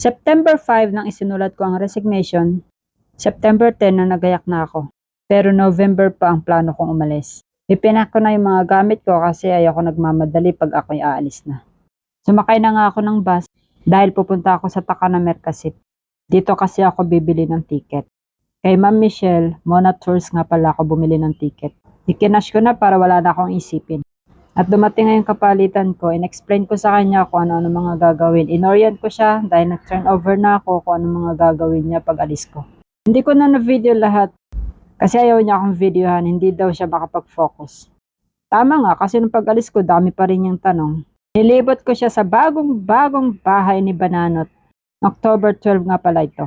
September 5 nang isinulat ko ang resignation, September 10 na nagayak na ako. Pero November pa ang plano kong umalis. Ipinak ko na yung mga gamit ko kasi ayoko nagmamadali pag ako'y aalis na. Sumakay na nga ako ng bus dahil pupunta ako sa Takana Mercasit. Dito kasi ako bibili ng ticket. Kay Ma'am Michelle, Mona Tours nga pala ako bumili ng ticket. Ikinash ko na para wala na akong isipin. At dumating na yung kapalitan ko, in-explain ko sa kanya kung ano-ano mga gagawin. Inorient ko siya dahil nag-turn over na ako kung ano mga gagawin niya pag alis ko. Hindi ko na na-video lahat kasi ayaw niya akong videohan, hindi daw siya makapag-focus. Tama nga kasi nung pag-alis ko, dami pa rin yung tanong. Nilibot ko siya sa bagong-bagong bahay ni Bananot. October 12 nga pala ito.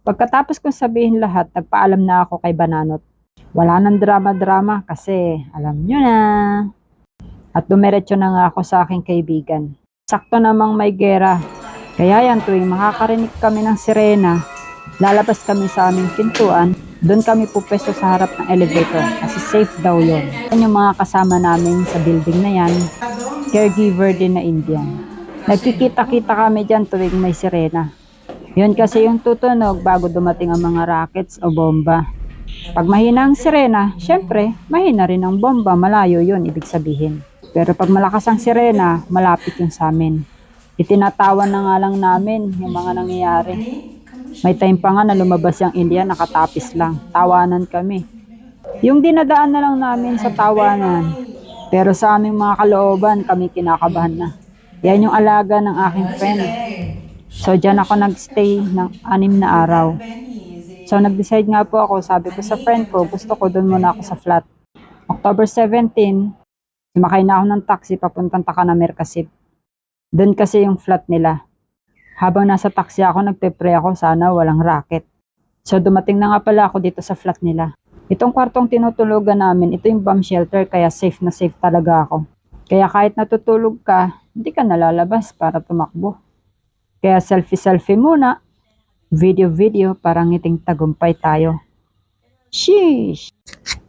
Pagkatapos kong sabihin lahat, nagpaalam na ako kay Bananot. Wala nang drama-drama kasi alam nyo na. At dumiretso na nga ako sa aking kaibigan. Sakto namang may gera. Kaya yan tuwing makakarinig kami ng sirena, lalabas kami sa aming pintuan, doon kami pupwesto sa harap ng elevator kasi safe daw yun. Yan yung mga kasama namin sa building na yan, caregiver din na Indian. Nagkikita-kita kami dyan tuwing may sirena. Yun kasi yung tutunog bago dumating ang mga rockets o bomba. Pag mahina ang sirena, syempre, mahina rin ang bomba, malayo yun ibig sabihin. Pero pag malakas ang sirena, malapit yun sa amin. Itinatawan na nga lang namin yung mga nangyayari. May time pa nga na lumabas yung India, nakatapis lang. Tawanan kami. Yung dinadaan na lang namin sa tawanan. Pero sa aming mga kalooban, kami kinakabahan na. Yan yung alaga ng aking friend. So dyan ako nagstay ng 6 na araw. So nag-decide nga po ako, sabi ko sa friend ko, gusto ko doon muna ako sa flat. October 17, sumakay na ako ng taxi papuntang Takana Mercasit. Doon kasi yung flat nila. Habang nasa taxi ako, nagpe-pray ako sana walang racket. So dumating na nga pala ako dito sa flat nila. Itong kwartong tinutulugan namin, ito yung bomb shelter kaya safe na safe talaga ako. Kaya kahit natutulog ka, hindi ka nalalabas para tumakbo. Kaya selfie-selfie muna, video-video para ngiting tagumpay tayo. Sheesh!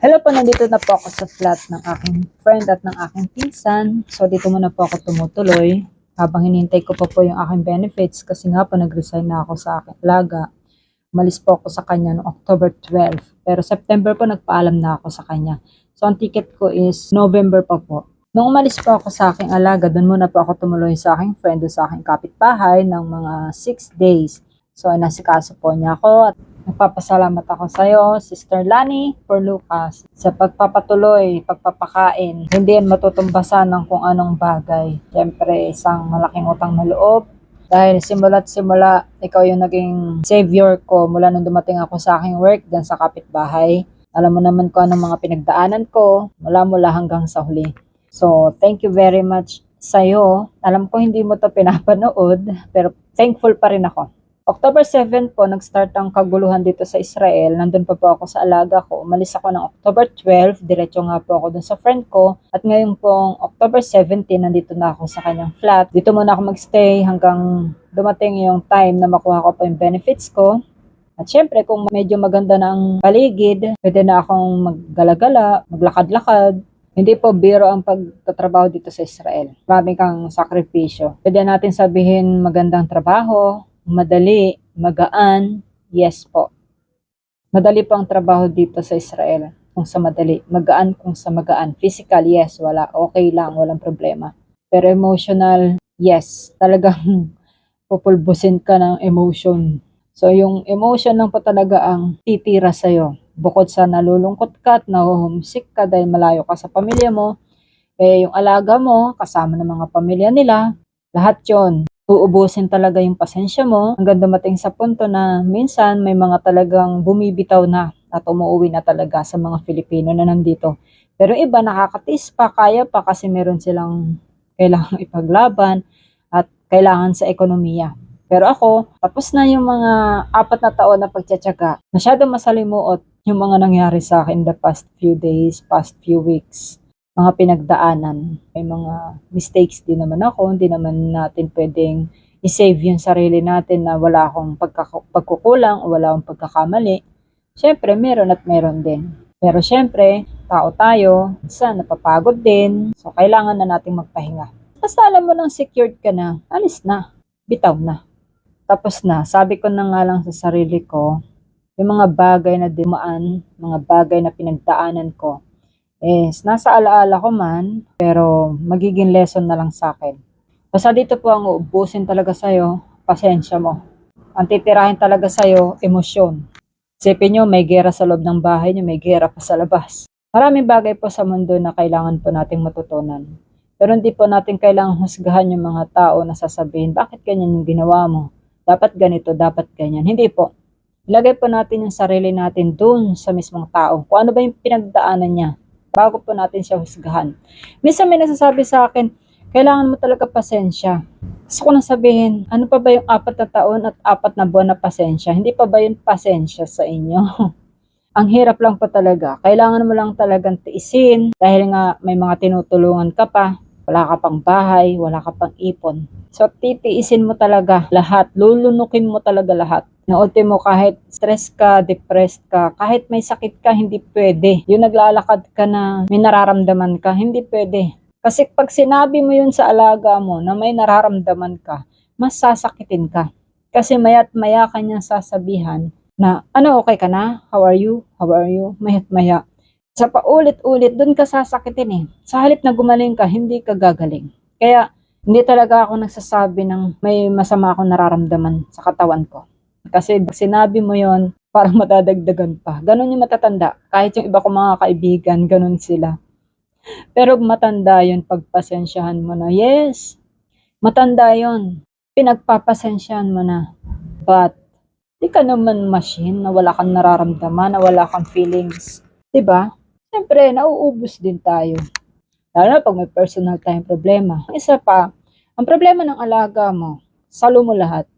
Hello po, nandito na po ako sa flat ng aking friend at ng aking pinsan. So dito muna po ako tumutuloy habang hinintay ko pa po yung aking benefits kasi nga po nag-resign na ako sa aking alaga. Umalis po ako sa kanya noong October 12. Pero September po nagpaalam na ako sa kanya. So ang ticket ko is November pa po. Nung umalis po ako sa aking alaga, doon muna po ako tumuloy sa aking friend, doon sa aking kapitbahay ng mga 6 days. So nasikaso po niya ako at nagpapasalamat ako sa iyo, Sister Lani for Lucas, sa pagpapatuloy, pagpapakain. Hindi yan matutumbasan ng kung anong bagay. Siyempre, isang malaking utang na loob. Dahil simula't simula, ikaw yung naging savior ko mula nung dumating ako sa aking work dyan sa kapitbahay. Alam mo naman kung anong mga pinagdaanan ko mula hanggang sa huli. So, thank you very much sa iyo. Alam ko hindi mo to pinapanood, pero thankful pa rin ako. October 7 po, nag-start ang kaguluhan dito sa Israel. Nandun pa po ako sa alaga ko. Umalis ako ng October 12. Diretso nga po ako dun sa friend ko. At ngayon pong October 17, nandito na ako sa kanyang flat. Dito muna ako magstay hanggang dumating yung time na makuha ko pa yung benefits ko. At syempre, kung medyo maganda ng paligid, pwede na akong maggala-gala, maglakad-lakad. Hindi po biro ang pagtatrabaho dito sa Israel. Marami kang sakripisyo. Pwede natin sabihin magandang trabaho, madali, magaan, yes po. Madali po ang trabaho dito sa Israel kung sa madali. Magaan kung sa magaan. Physical, yes, wala. Okay lang, walang problema. Pero emotional, yes. Talagang pupulbusin ka ng emotion. So yung emotion lang po talaga ang titira sa'yo. Bukod sa nalulungkot ka at nahuhumsik ka dahil malayo ka sa pamilya mo, eh yung alaga mo, kasama ng mga pamilya nila, lahat yon uubusin talaga yung pasensya mo hanggang dumating sa punto na minsan may mga talagang bumibitaw na at umuwi na talaga sa mga Filipino na nandito. Pero iba nakakatis pa, kaya pa kasi meron silang kailangang ipaglaban at kailangan sa ekonomiya. Pero ako, tapos na yung mga 4 na taon na pagtsatsaga. Masyadong masalimuot yung mga nangyari sa akin the past few days, past few weeks. Mga pinagdaanan. May mga mistakes din naman ako. Hindi naman natin pwedeng i-save yung sarili natin na wala akong pagkukulang o wala akong pagkakamali. Siyempre, meron at meron din. Pero siyempre, tao tayo, minsan napapagod din. So, kailangan na nating magpahinga. Basta alam mo nang secured ka na, alis na, bitaw na. tapos na. Sabi ko na nga lang sa sarili ko, yung mga bagay na dumaan, mga bagay na pinagdaanan ko, nasa alaala ko man, pero magiging lesson na lang sa akin. Basta dito po ang uubusin talaga sa'yo, pasensya mo. Ang titirahin talaga sa'yo, emosyon. Isipin nyo, may gera sa loob ng bahay nyo, may gera pa sa labas. Maraming bagay po sa mundo na kailangan po nating matutunan. Pero hindi po natin kailangang husgahan yung mga tao na sasabihin, bakit ganyan yung ginawa mo? Dapat ganito, dapat ganyan. Hindi po. Ilagay po natin yung sarili natin dun sa mismong tao. Kung ano ba yung pinagdaanan niya, bago po natin siya husgahan. Minsan may nasasabi sa akin, kailangan mo talaga pasensya. Gusto ko nang sabihin, ano pa ba yung 4 na taon at 4 na buwan na pasensya? Hindi pa ba yun pasensya sa inyo? Ang hirap lang po talaga. Kailangan mo lang talagang tiisin dahil nga may mga tinutulungan ka pa. Wala ka pang bahay, wala ka pang ipon. So titiisin mo talaga lahat. Lulunukin mo talaga lahat. Na ultimo kahit stress ka, depressed ka, kahit may sakit ka, hindi pwede. Yung naglalakad ka na may nararamdaman ka, hindi pwede. Kasi pag sinabi mo yun sa alaga mo na may nararamdaman ka, mas sasakitin ka. Kasi maya't maya kanya sasabihan na, ano, okay ka na? How are you? How are you? Maya't maya. Sa paulit-ulit, dun ka sasakitin eh. Sa halip na gumaling ka, hindi ka gagaling. Kaya, hindi talaga ako nagsasabi ng may masama akong nararamdaman sa katawan ko. Kasi pag sinabi mo yon, parang madadagdagan pa. Ganon yung matatanda. Kahit yung iba kong mga kaibigan, ganon sila. Pero matanda yun, pagpasensyahan mo na. Yes, matanda yun. Pinagpapasensyahan mo na. But, di ka naman machine na wala kang nararamdaman, na wala kang feelings. Diba? Siyempre, nauubos din tayo. Lalo na pag may personal tayong problema. Isa pa, ang problema ng alaga mo, salo mo lahat.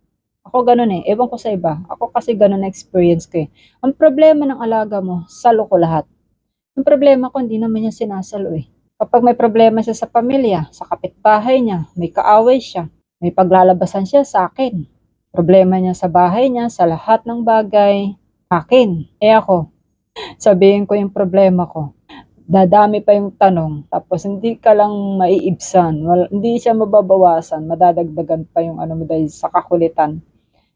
Ako ganun eh. Ewan ko sa iba. Ako kasi ganun na experience ko eh. Ang problema ng alaga mo, salo ko lahat. Yung problema ko, hindi naman niya sinasalo eh. Kapag may problema siya sa pamilya, sa kapitbahay niya, may kaaway siya, may paglalabasan siya sa akin. Problema niya sa bahay niya, sa lahat ng bagay, akin. Ako, sabihin ko yung problema ko. Dadami pa yung tanong, tapos hindi ka lang maiibsan, hindi siya mababawasan, madadagdagan pa yung ano mo dahil sa kakulitan.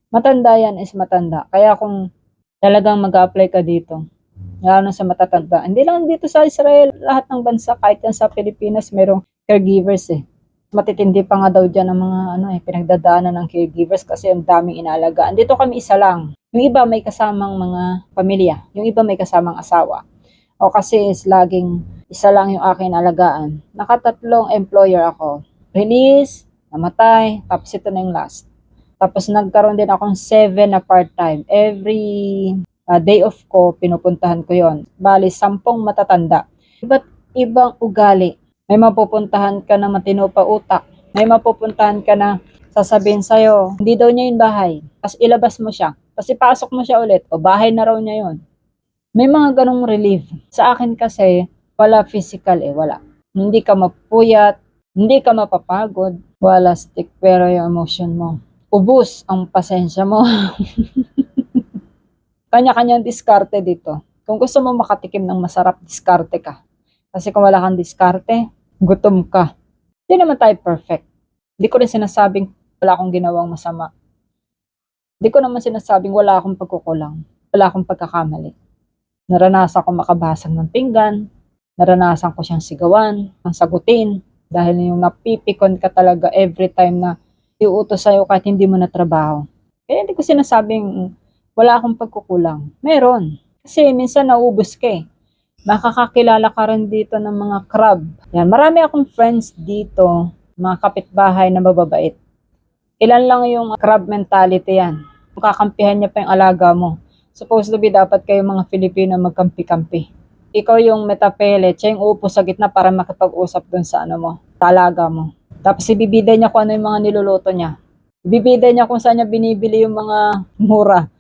Matanda yan is matanda. Kaya kung talagang mag-apply ka dito, lalo na sa matatanda. Hindi lang dito sa Israel, lahat ng bansa, kahit yan sa Pilipinas, merong caregivers eh. Matitindi pa nga daw dyan ang mga pinagdadaanan ng caregivers kasi ang daming inaalagaan. Dito kami isa lang. Yung iba may kasamang mga pamilya. Yung iba may kasamang asawa. O kasi is laging isa lang yung akin alagaan. Nakatatlong employer ako. Release, namatay, tapos ito na yung last. Tapos nagkaroon din akong 7 na part-time. Every day off ko, pinupuntahan ko yon. Bali, 10 matatanda. Iba't ibang ugali. May mapupuntahan ka na matino pa utak. May mapupuntahan ka na sasabihin sa'yo, hindi daw niya yung bahay. Tapos ilabas mo siya. Tapos ipasok mo siya ulit. O bahay na raw niya yon. May mga ganong relief. Sa akin kasi, wala physical wala. Hindi ka mapuyat, hindi ka mapapagod, wala stick, pero yung emotion mo. Ubus ang pasensya mo. Kanya-kanyang diskarte dito. Kung gusto mo makatikim ng masarap, diskarte ka. Kasi kung wala kang diskarte, gutom ka. Hindi naman tayo perfect. Hindi ko rin sinasabing wala akong ginawang masama. Hindi ko naman sinasabing wala akong pagkukulang. Wala akong pagkakamali. Naranasan ko makabasag ng pinggan. Naranasan ko siyang sigawan, ang sagutin. Dahil yung napipikon ka talaga every time na iuutos sa'yo kahit hindi mo na trabaho. Kaya hindi ko sinasabing wala akong pagkukulang. Meron. Kasi minsan naubos ka eh. Makakakilala ka rin dito ng mga crab. Yan, marami akong friends dito, mga kapitbahay na mababait. Ilan lang yung crab mentality yan. Kakampihan niya pa yung alaga mo. Supposed to be dapat kayo mga Filipino magkampi-kampi. Ikaw yung metapele, siya yung upo sa gitna para makipag-usap dun sa talaga mo. Tapos ibibida niya kung ano yung mga niluluto niya. Ibibida niya kung saan niya binibili yung mga mura.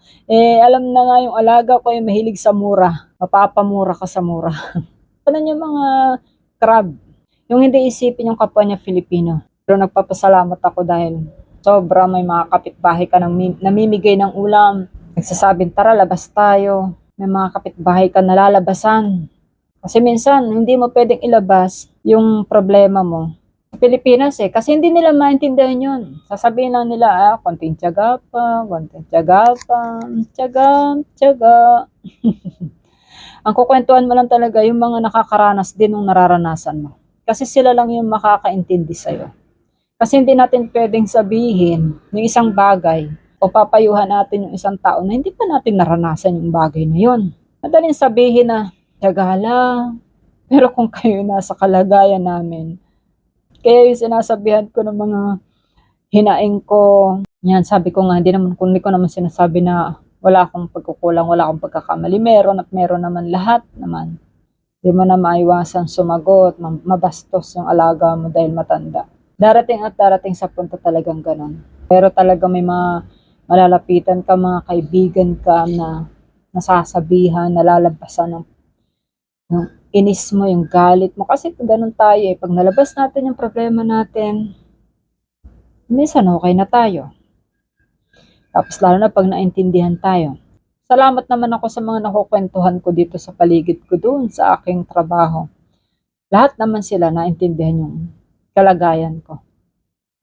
Alam na nga yung alaga ko yung mahilig sa mura. Mapapamura ka sa mura. Ano yung mga crab? Yung hindi isipin yung kapwa niya Filipino. Pero nagpapasalamat ako dahil sobra may mga kapitbahay ka namimigay ng ulam. Nagsasabing, tara, labas tayo. May mga kapitbahay ka nalalabasan. Kasi minsan, hindi mo pwedeng ilabas yung problema mo. Pilipinas eh. Kasi hindi nila maintindihan yun. Sasabihin lang nila, konting tiyaga pa, konting tiyaga pa, tiyaga, tiyaga. Ang kukwentuhan mo lang talaga yung mga nakakaranas din ng nararanasan mo. Kasi sila lang yung makakaintindi sa'yo. Kasi hindi natin pwedeng sabihin yung isang bagay o papayuhan natin yung isang tao na hindi pa natin naranasan yung bagay na yun. Madaling sabihin na, tiyaga lang. Pero kung kayo nasa kalagayan namin, kaya yung sinasabihan ko ng mga hinaing ko, yan, sabi ko nga, hindi ko naman sinasabi na wala akong pagkukulang, wala akong pagkakamali. Meron at meron naman lahat naman. Di mo na maiwasan sumagot, mabastos yung alaga mo dahil matanda. Darating at darating sa punto talagang ganun. Pero talaga may mga malalapitan ka, mga kaibigan ka na nasasabihan, nalalabasan ng yung inis mo, yung galit mo. Kasi ganun tayo eh. Pag nalabas natin yung problema natin, minsan okay na tayo. Tapos lalo na pag naintindihan tayo. Salamat naman ako sa mga nakukwentuhan ko dito sa paligid ko doon sa aking trabaho. Lahat naman sila naintindihan yung kalagayan ko.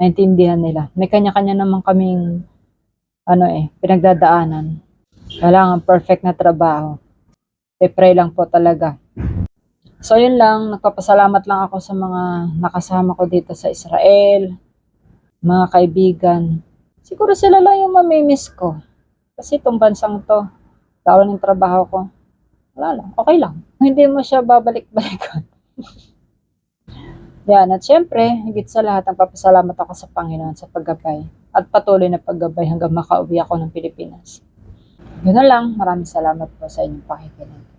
Naintindihan nila. May kanya-kanya naman kaming pinagdadaanan. Kailangan perfect na trabaho. Pray lang po talaga. So yun lang, nagpapasalamat lang ako sa mga nakasama ko dito sa Israel, mga kaibigan. Siguro sila lang yung mamimiss ko. Kasi itong bansang to, lalo ng trabaho ko, wala lang, okay lang. Hindi mo siya babalik-balikan. Yan, at syempre, higit sa lahat, nagpapasalamat ako sa Panginoon sa paggabay at patuloy na paggabay hanggang makauwi ako ng Pilipinas. Yun na lang, maraming salamat po sa inyong pakikinig.